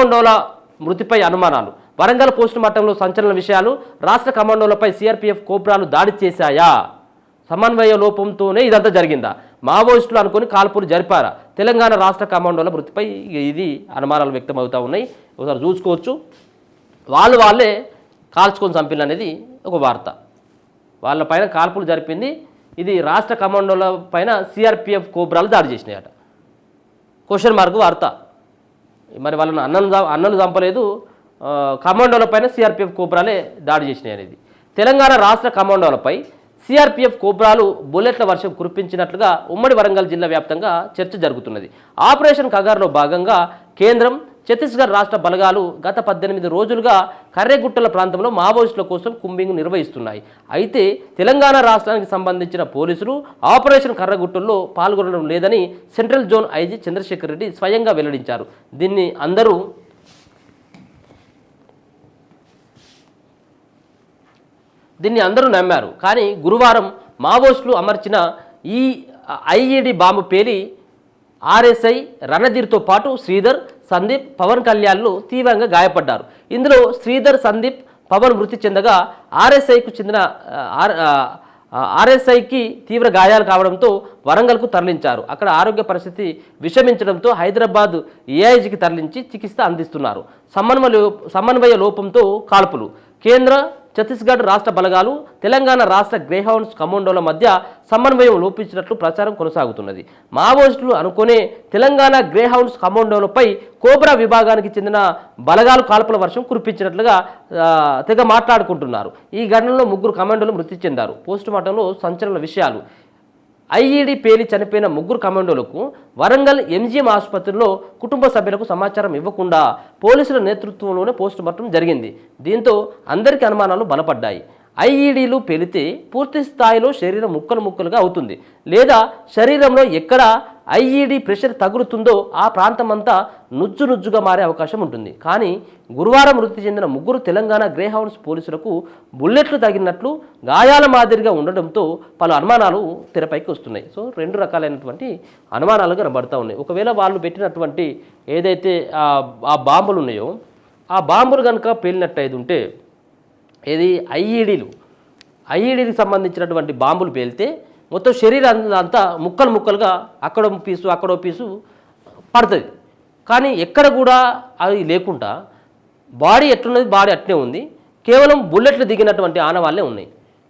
కమాండోల మృతిపై అనుమానాలు. వరంగల్ పోస్టు మార్టంలో సంచలన విషయాలు. రాష్ట్ర కమాండోలపై సిఆర్పీఎఫ్ కోబ్రాలు దాడి చేశాయా? సమన్వయ లోపంతోనే ఇదంతా జరిగిందా? మావోయిస్టులు అనుకుని కాల్పులు జరిపారా? తెలంగాణ రాష్ట్ర కమాండోల మృతిపై ఇది అనుమానాలు వ్యక్తమవుతూ ఉన్నాయి. ఒకసారి చూసుకోవచ్చు. వాళ్ళే కాల్చుకొని చంపిన అనేది ఒక వార్త. వాళ్ళ పైన కాల్పులు జరిపింది ఇది రాష్ట్ర కమాండోల పైన సిఆర్పీఎఫ్ కోబ్రాలు దాడి చేసినాయట. క్వశ్చన్ మార్క్ వార్త. మరి వాళ్ళని అన్నలు చంపలేదు, కమాండోల పైన సిఆర్పీఎఫ్ కోబ్రాలే దాడి చేసినాయి అనేది. తెలంగాణ రాష్ట్ర కమాండోలపై సిఆర్పీఎఫ్ కోబ్రాలు బుల్లెట్ల వర్షం కురిపించినట్లుగా ఉమ్మడి వరంగల్ జిల్లా వ్యాప్తంగా చర్చ జరుగుతున్నది. ఆపరేషన్ కగార్లో భాగంగా కేంద్రం, ఛత్తీస్గఢ్ రాష్ట్ర బలగాలు గత 18 రోజులుగా కర్రెగుట్టల ప్రాంతంలో మావోయిస్టుల కోసం కుంబింగ్ నిర్వహిస్తున్నాయి. అయితే తెలంగాణ రాష్ట్రానికి సంబంధించిన పోలీసులు ఆపరేషన్ కర్రగుట్టల్లో పాల్గొనడం లేదని central zone IG Chandrashekar Reddy స్వయంగా వెల్లడించారు. దీన్ని అందరూ నమ్మారు. కానీ గురువారం మావోయిస్టులు అమర్చిన ఈ ఐఈడి బాంబు పేలి ఆర్ఎస్ఐ రణధీర్తో పాటు శ్రీధర్, సందీప్, పవన్ కళ్యాణ్లు తీవ్రంగా గాయపడ్డారు. ఇందులో శ్రీధర్, సందీప్, పవన్ మృతి చెందగా ఆర్ఎస్ఐకి తీవ్ర గాయాలు కావడంతో వరంగల్కు తరలించారు. అక్కడ ఆరోగ్య పరిస్థితి విషమించడంతో హైదరాబాద్ ఏఐజీకి తరలించి చికిత్స అందిస్తున్నారు. సమన్వయ లోపంతో కాల్పులు. కేంద్ర, ఛత్తీస్గఢ్ రాష్ట్ర బలగాలు, తెలంగాణ రాష్ట్ర గ్రేహౌండ్స్ కమాండోల మధ్య సమన్వయం లోపించినట్లు ప్రచారం కొనసాగుతున్నది. మావోయిస్టులు అనుకునే తెలంగాణ గ్రేహౌండ్స్ కమాండోలపై కోబ్రా విభాగానికి చెందిన బలగాలు కాల్పుల వర్షం కురిపించినట్లుగా తెగ మాట్లాడుకుంటున్నారు. ఈ ఘటనలో 3 కమాండోలు మృతి చెందారు. పోస్టుమార్టంలో సంచలన విషయాలు. ఐఈడి పేలి చనిపోయిన 3 కమాండోలకు వరంగల్ ఎంజీఎం ఆసుపత్రిలో కుటుంబ సభ్యులకు సమాచారం ఇవ్వకుండా పోలీసుల నేతృత్వంలోనే పోస్టుమార్టం జరిగింది. దీంతో అందరికీ అనుమానాలు బలపడ్డాయి. ఐఈడీలు పేలితే పూర్తి స్థాయిలో శరీరం ముక్కలుగా అవుతుంది, లేదా శరీరంలో ఎక్కడ ఐఈడీ ప్రెషర్ తగులుతుందో ఆ ప్రాంతమంతా నుజ్జుగా మారే అవకాశం ఉంటుంది. కానీ గురువారం మృతి చెందిన 3 తెలంగాణ గ్రేహౌండ్స్ పోలీసులకు బుల్లెట్లు తగిలినట్లు గాయాల మాదిరిగా ఉండడంతో పలు అనుమానాలు తెరపైకి వస్తున్నాయి. సో 2 రకాలైనటువంటి అనుమానాలు కనబడతా ఉన్నాయి. ఒకవేళ వాళ్ళు పెట్టినటువంటి ఏదైతే ఆ బాంబులు ఉన్నాయో ఆ బాంబులు కనుక పేలినట్టయితే ఉంటే ఏది ఐఈడీకి సంబంధించినటువంటి బాంబులు పేలితే మొత్తం శరీరం అంతా ముక్కలుగా అక్కడో పీసు పడుతుంది. కానీ ఎక్కడ కూడా అది లేకుండా బాడీ ఎట్లున్నది, బాడీ అట్నే ఉంది. కేవలం బుల్లెట్లు దిగినటువంటి ఆనవాళ్ళే ఉన్నాయి.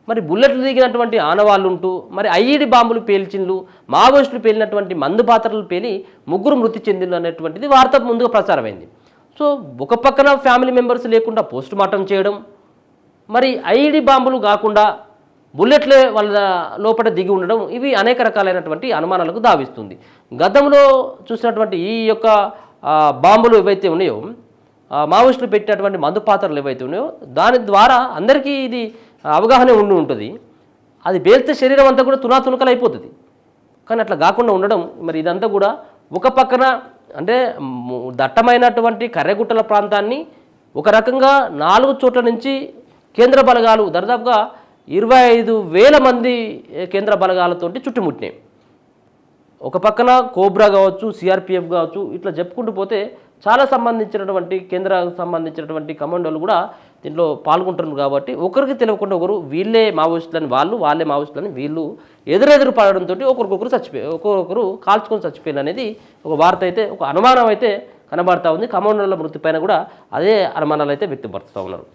మరి బుల్లెట్లు దిగినటువంటి ఆనవాళ్ళు ఉంటూ మరి ఐఈడి బాంబులు పేల్చిండ్లు, మావోయిస్టులు పేలినటువంటి మందు పాత్రలు పేలి 3 మృతి చెందిండ్లు అనేటువంటిది వార్త ముందుగా ప్రచారమైంది. సో ఒక పక్కన ఫ్యామిలీ మెంబర్స్ లేకుండా పోస్ట్ మార్టం చేయడం, మరి ఐఈడి బాంబులు కాకుండా బుల్లెట్లే వాళ్ళ లోపల దిగి ఉండడం, ఇవి అనేక రకాలైనటువంటి అనుమానాలకు దావిస్తుంది. గతంలో చూసినటువంటి ఈ యొక్క బాంబులు ఏవైతే ఉన్నాయో, మావోయిస్టులు పెట్టినటువంటి మందు పాత్రలు ఏవైతే ఉన్నాయో దాని ద్వారా అందరికీ ఇది అవగాహన ఉంటుంది. అది పేల్తే శరీరం అంతా కూడా తునాతునకలు అయిపోతుంది. కానీ అట్లా కాకుండా ఉండడం, మరి ఇదంతా కూడా ఒక పక్కన అంటే దట్టమైనటువంటి కర్రెగుట్టల ప్రాంతాన్ని ఒక రకంగా 4 చోట్ల నుంచి కేంద్ర బలగాలు దాదాపుగా 25,000 మంది కేంద్ర బలగాలతోటి చుట్టుముట్టినాయి. ఒక పక్కన కోబ్రా కావచ్చు, సిఆర్పిఎఫ్ కావచ్చు, ఇట్లా చెప్పుకుంటూ పోతే చాలా కేంద్రానికి సంబంధించినటువంటి కమాండోలు కూడా దీంట్లో పాల్గొంటున్నారు. కాబట్టి ఒకరికి తెలియకుండా ఒకరు వీళ్ళే మావోయిస్టులని వాళ్ళే మావోయిస్టులని వీళ్ళు ఎదురెదురు పడడంతో ఒక్కొక్కరు కాల్చుకొని చచ్చిపోయింది అనేది ఒక వార్త అయితే, ఒక అనుమానం అయితే కనబడతా ఉంది. కమాండోల మృతి పైన కూడా అదే అనుమానాలు అయితే వ్యక్తపరుస్తూ ఉన్నారు.